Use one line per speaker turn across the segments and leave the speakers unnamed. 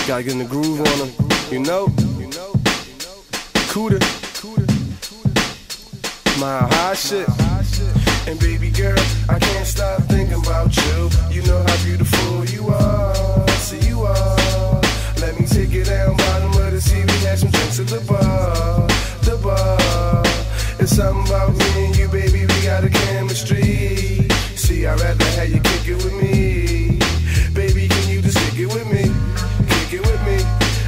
Gotta get in the groove on them, you know. Cuda, my high shit. And baby girl, I can't stop thinking about you. You know how beautiful you are. See you are. Let me take it down bottom of the sea. We had some drinks at the bar. The bar. It's something about me and you, baby. We got a chemistry. See, I'd rather have you kick it with me. Baby, can you just kick it with me? Kick it with me.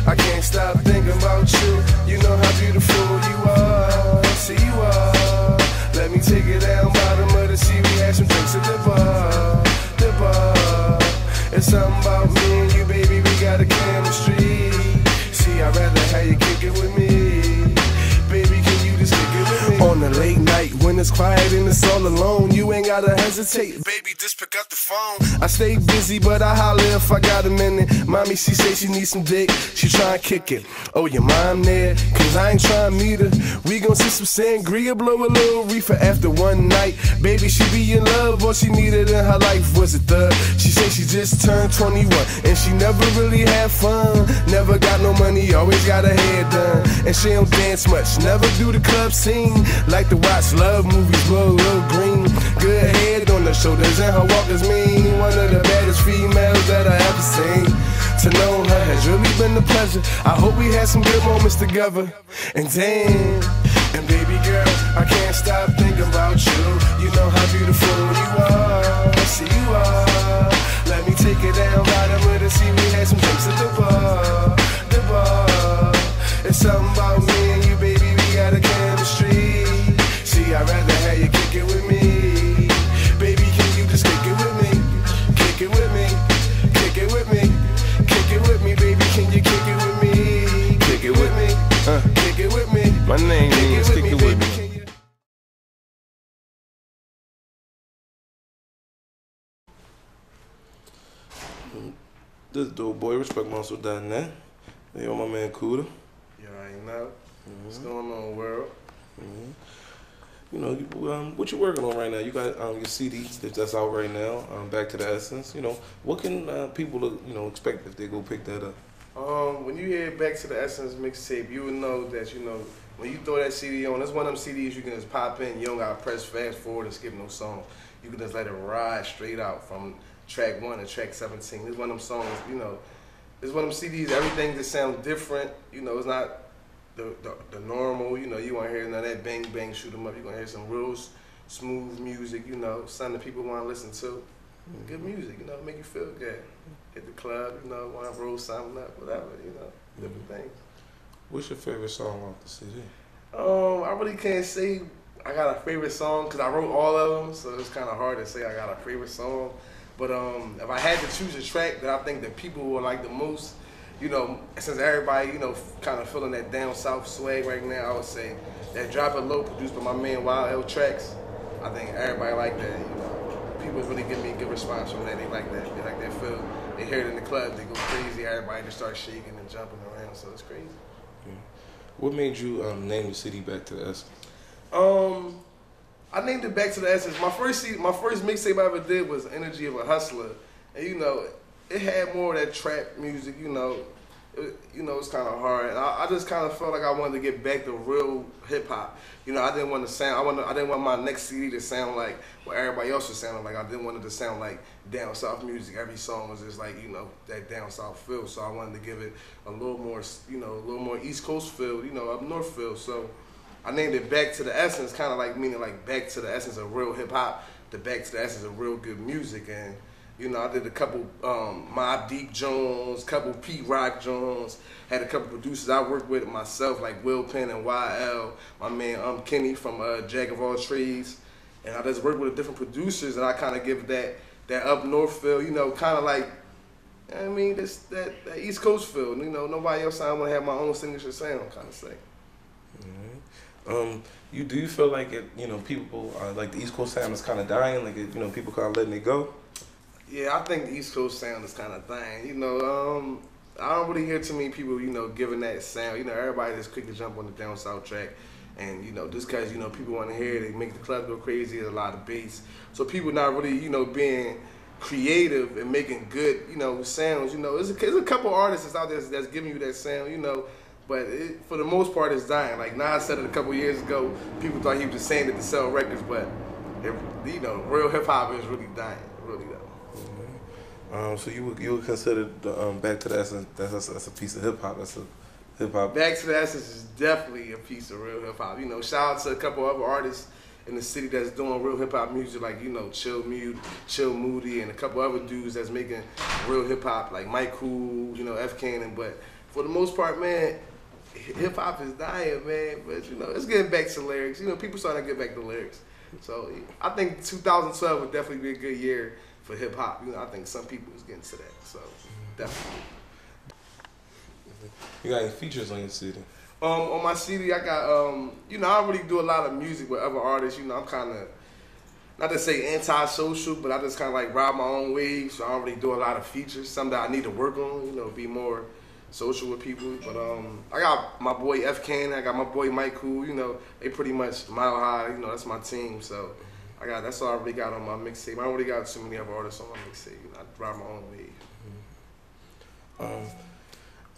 I can't stop thinking about you. You know how beautiful you are. See you are. Let me take it down bottom of the sea. We had some drinks at the bar. The bar. It's something about me and you, baby. We got a chemistry. See, I'd rather have you kick it with me. Baby, can you just kick it with me? On a late night when it's quiet and it's all alone, you ain't gotta hesitate. Baby, just pick up the phone. I stay busy, but I holler if I got a minute. Mommy, she say she needs some dick. She tryna kick it. Oh, your mom there? Cause I ain't tryna meet her. We gon' see some sangria, blow a little reefer after one night. Baby, she be in love. All she needed in her life was a thug. She say she just turned 21 and she never really had fun. Never got no money, always got her hair done. And she don't dance much, never do the club scene. Like to watch love movies, blow a little green. Good head on the shoulders and her walk is mean. One of the baddest females that I ever seen. To know her has really been a pleasure. I hope we had some good moments together. And damn, and baby girl, I can't stop thinking about you. You know how beautiful you are. See you are. Let me take it down bottom of the sea. We had some drinks at the bar. The bar. It's something about me and you, baby. We got a chemistry. See, I'd rather have you kick it with me. Baby, can you just kick it with me? Kick it with me. Kick it with me. Kick it with me, baby. Can you kick it with me? Kick it with me. Kick it with me. My name is Kick It With Me.
This dope boy, RespectMyHustleTV. Hey, my man Cuda.
You already know. What's going on, world?
You know, what you working on right now? You got your CD that's out right now. Back to the Essence. You know, what can people expect if they go pick that up?
When you hear Back to the Essence mixtape, you will know that when you throw that CD on, that's one of them CDs you can just pop in. You don't gotta press fast forward and skip no song. You can just let it ride straight out from track 1 to track 17. This is one of them songs. It's one of them CDs. Everything just sounds different. It's not the normal, you want to hear none of that bang bang shoot 'em up. You gonna hear some real smooth music, something that people want to listen to. Good music, make you feel good. Hit the club, want to roll something up, whatever, different things.
What's your favorite song off the CD?
I really can't say I got a favorite song because I wrote all of them, so it's kind of hard to say I got a favorite song. But if I had to choose a track that I think that people will like the most, since everybody, kind of feeling that down south swag right now, I would say that Drop It Low produced by my man Wild L Tracks. I think everybody like that, People really give me a good response from that. They like that. They like that feel. They hear it in the club, they go crazy. Everybody just starts shaking and jumping around, so it's crazy.
Yeah. What made you name the city Back to the Essence?
I named it Back to the Essence. My first mixtape I ever did was Energy of a Hustler. And it had more of that trap music, it's kind of hard. And I just kind of felt like I wanted to get back to real hip hop. I didn't want to sound, I didn't want my next CD to sound like what everybody else was sounding like. I didn't want it to sound like down south music. Every song was just like, that down south feel. So I wanted to give it a little more, a little more East Coast feel, up north feel. So I named it Back to the Essence, kind of like meaning like back to the essence of real hip hop, to back to the essence of real good music. And I did a couple Mobb Deep Jones, couple Pete Rock Jones, had a couple producers I worked with myself like Will Penn and YL, my man Kenny from Jack of All Trades. And I just worked with different producers and I kind of give that up north feel, kind of like, that East Coast feel. Nobody else, I want to have my own signature sound, kind of say.
Do you feel like people like the East Coast sound is kind of dying, like people kind of letting it go?
Yeah, I think the East Coast sound is kind of dying. I don't really hear too many people, giving that sound. Everybody just quick to jump on the down south track, and just because people want to hear it, they make the club go crazy. There's a lot of bass, so people not really being
creative and making good, you know, sounds. You know, there's a couple artists out there that's giving you that sound, you know, but for the most part, it's dying. Like Nas said it a couple years ago, people thought he was just saying it to sell records, but you know, real hip hop is really dying, really though.
So you would consider Back to the Essence that's a piece of hip hop. That's a hip hop.
Back to the Essence is definitely a piece of real hip hop. You know, shout out to a couple other artists in the city that's doing real hip hop music, like, you know, Chill Moody, and a couple other dudes that's making real hip hop, like Mike Cool, you know, F Cannon. But for the most part, man, hip hop is dying, man. But you know, it's getting back to lyrics. You know, people starting to get back to lyrics. So I think 2012 would definitely be a good year for hip hop. You know, I think some people is getting to that. So definitely.
You got any features on your CD?
On my CD, I got, you know, I don't really do a lot of music with other artists. You know, I'm kind of, not to say anti-social, but I just kind of like ride my own wave, so I don't really do a lot of features. Something that I need to work on, you know, be more social with people. But I got my boy F Cannon, I got my boy Mike Cool, you know, they pretty much Mile High, you know, that's my team. So that's all I really got on my mixtape. I don't really got too many other artists on my mixtape. You know, I ride my own wave.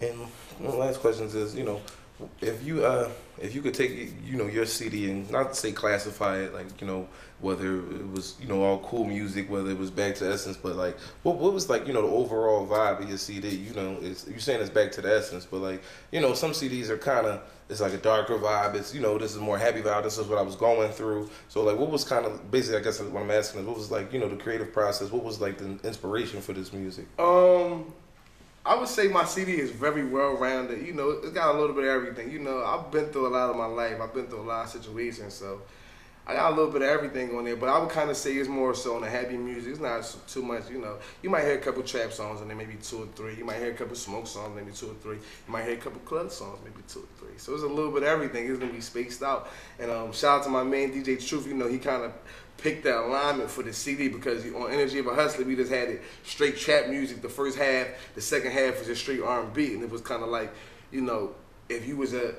And one of the last questions is, you know, if you could take, you know, your CD and not to say classify it, like, you know, whether it was, you know, all cool music, whether it was Back to Essence, but like what was like, you know, the overall vibe of your CD? You know, you're saying it's Back to the Essence, but like, you know, some CDs are kind of, it's like a darker vibe. It's, you know, this is more happy vibe. This is what I was going through. So like, what was kind of basically, I guess what I'm asking is, what was like, you know, the creative process? What was like the inspiration for this music?
I would say my CD is very well-rounded. You know, it's got a little bit of everything. You know, I've been through a lot of my life. I've been through a lot of situations, so I got a little bit of everything on there. But I would kind of say it's more so on the happy music. It's not too much, you know. You might hear a couple trap songs and then maybe 2 or 3. You might hear a couple smoke songs, maybe 2 or 3. You might hear a couple club songs, maybe 2 or 3. So it's a little bit of everything. It's going to be spaced out. And shout out to my man, DJ Truth. You know, he kind of picked the alignment for the CD because on Energy of a Hustler, we just had it straight trap music. The first half, the second half was just straight R&B, and it was kind of like, you know, if you was a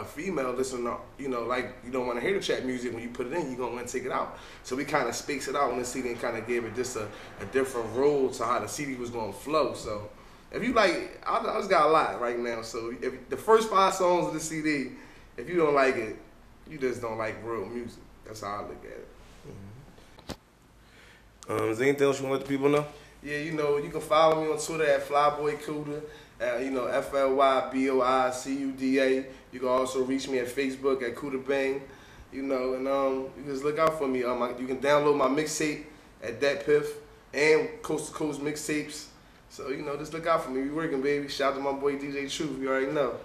female listener, you know, like you don't want to hear the trap music when you put it in, you're gonna want to take it out. So we kind of spaced it out on the CD and kind of gave it just a different role to how the CD was gonna flow. So if you like, I just got a lot right now. So if the first 5 songs of the CD, if you don't like it, you just don't like real music. That's how I look at it.
Is there anything else you want to let the people know?
Yeah, you know, you can follow me on Twitter at FlyboyCuda, you know, FLYBOICUDA. You can also reach me at Facebook at Cuda Bang, you know, and you just look out for me. You can download my mixtape at Dat Piff and Coast to Coast mixtapes. So, you know, just look out for me. We working, baby. Shout out to my boy DJ Truth. You already know.